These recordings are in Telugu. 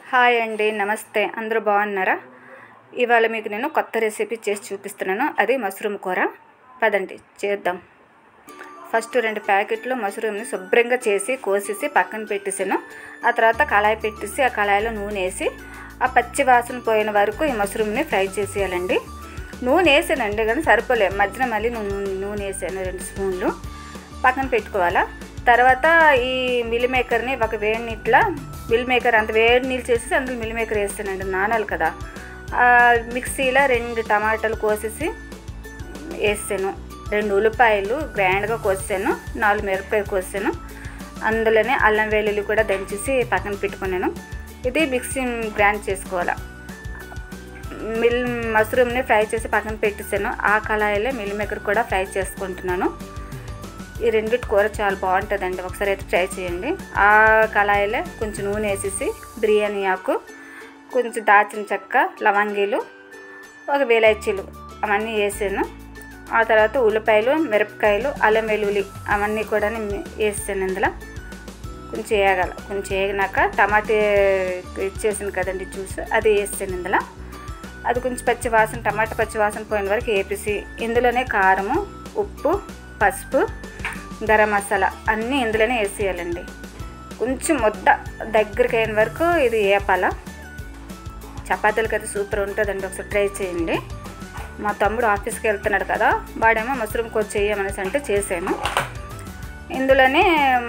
హాయ్ అండి, నమస్తే. అందరూ బాగున్నారా? ఇవాళ మీకు నేను కొత్త రెసిపీ చేసి చూపిస్తున్నాను. అది మష్రూమ్ కూర. పదండి చేద్దాం. ఫస్ట్ 2 ప్యాకెట్లు మష్రూమ్ని శుభ్రంగా చేసి కోసేసి పక్కన పెట్టేసాను. ఆ తర్వాత కళాయి పెట్టేసి ఆ కళాయిలో నూనె వేసి ఆ పచ్చి వాసన పోయిన వరకు ఈ మష్రూమ్ని ఫ్రై చేసేయాలండి. నూనె వేసానండి కానీ సరిపోలే, మధ్యన మళ్ళీ నూనె వేసాను 2 స్పూన్లు. పక్కన పెట్టుకోవాలా. తర్వాత ఈ మిల్ మేకర్ని ఒక వేడి నీటిలో మిల్ మేకర్ అంత వేడి నీళ్ళు చేసేసి అందులో మిల్ మేకర్ వేస్తానండి, నానాలి కదా. మిక్సీలో 2 టమాటాలు కోసేసి వేసాను, 2 ఉల్లిపాయలు గ్రైండ్గా కోసాను, 4 మిరపకాయలు కోసాను. అందులోనే అల్లం వెల్లుల్లి కూడా దంచేసి పక్కన పెట్టుకున్నాను. ఇది మిక్సీ గ్రైండ్ చేసుకోవాలి. మష్రూమ్ని ఫ్రై చేసి పక్కన పెట్టేసాను. ఆ కళాయిలో మిల్ మేకర్ కూడా ఫ్రై చేసుకుంటున్నాను. ఈ రెండిటి కూర చాలా బాగుంటుందండి, ఒకసారి అయితే ట్రై చేయండి. ఆ కళాయిలో కొంచెం నూనె వేసేసి బిర్యానీ ఆకు, కొంచెం దాచిన చెక్క, లవంగీలు, ఒక వేలాచీలు అవన్నీ వేసాను. ఆ తర్వాత ఉల్లిపాయలు, మిరపకాయలు, అల్లం వెల్లుల్లి అవన్నీ కూడా వేసాను. ఇందులో కొంచెం వేగాలి. కొంచెం వేగినాక టమాటా ఇచ్చేసాను కదండి జ్యూస్, అది వేసాను ఇందులో. అది కొంచెం టమాటా పచ్చి వాసన పోయిన వరకు వేపేసి ఇందులోనే కారము, ఉప్పు, పసుపు, గరం మసాలా అన్నీ ఇందులోనే వేసేయాలండి. కొంచెం ముద్ద దగ్గరికి అయిన వరకు ఇది వేపాల. చపాతీలకి అయితే సూపర్ ఉంటుందండి, ఒకసారి ట్రై చేయండి. మా తమ్ముడు ఆఫీస్కి వెళ్తున్నాడు కదా, వాడేమో మష్రూమ్ కూర చేయమనేసి అంటే చేసాను. ఇందులోనే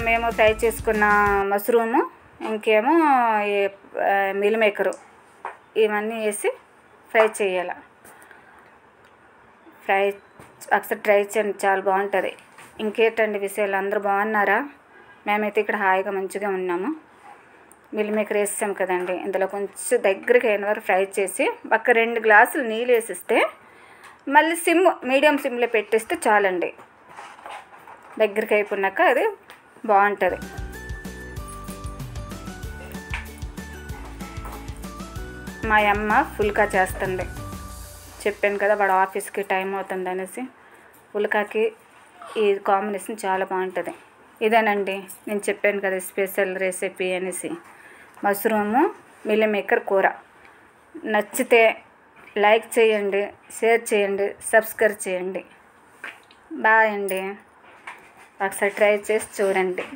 మేము ఫ్రై చేసుకున్న మష్రూము, ఇంకేమో మిల్ మేకరు ఇవన్నీ వేసి ఫ్రై చేయాలి. ఒకసారి ట్రై చేయండి, చాలా బాగుంటుంది. ఇంకేంటండి విషయాలు, అందరూ బాగున్నారా? మేమైతే ఇక్కడ హాయిగా మంచిగా ఉన్నాము. మిల్ మేకర్ వేసాం కదండి, ఇందులో కొంచెం దగ్గరికి అయిన వరకు ఫ్రై చేసి ఒక 2 గ్లాసులు నీళ్ళు వేసిస్తే మళ్ళీ మీడియం సిమ్లో పెట్టేస్తే చాలండి. దగ్గరికి అయిపోయినాక అది బాగుంటుంది. మా అమ్మ పుల్కా చేస్తుంది, చెప్పాను కదా వాడు ఆఫీస్కి టైం అవుతుంది అనేసి. పుల్కాకి ఈ కాంబినేషన్ చాలా బాగుంటుంది. ఇదేనండి నేను చెప్పాను కదా స్పెషల్ రెసిపీ అనేసి, మష్రూము మిల్ మేకర్ కూర. నచ్చితే లైక్ చేయండి, షేర్ చేయండి, సబ్స్క్రైబ్ చేయండి. బాయ్ అండి, ఒకసారి ట్రై చేసి చూడండి.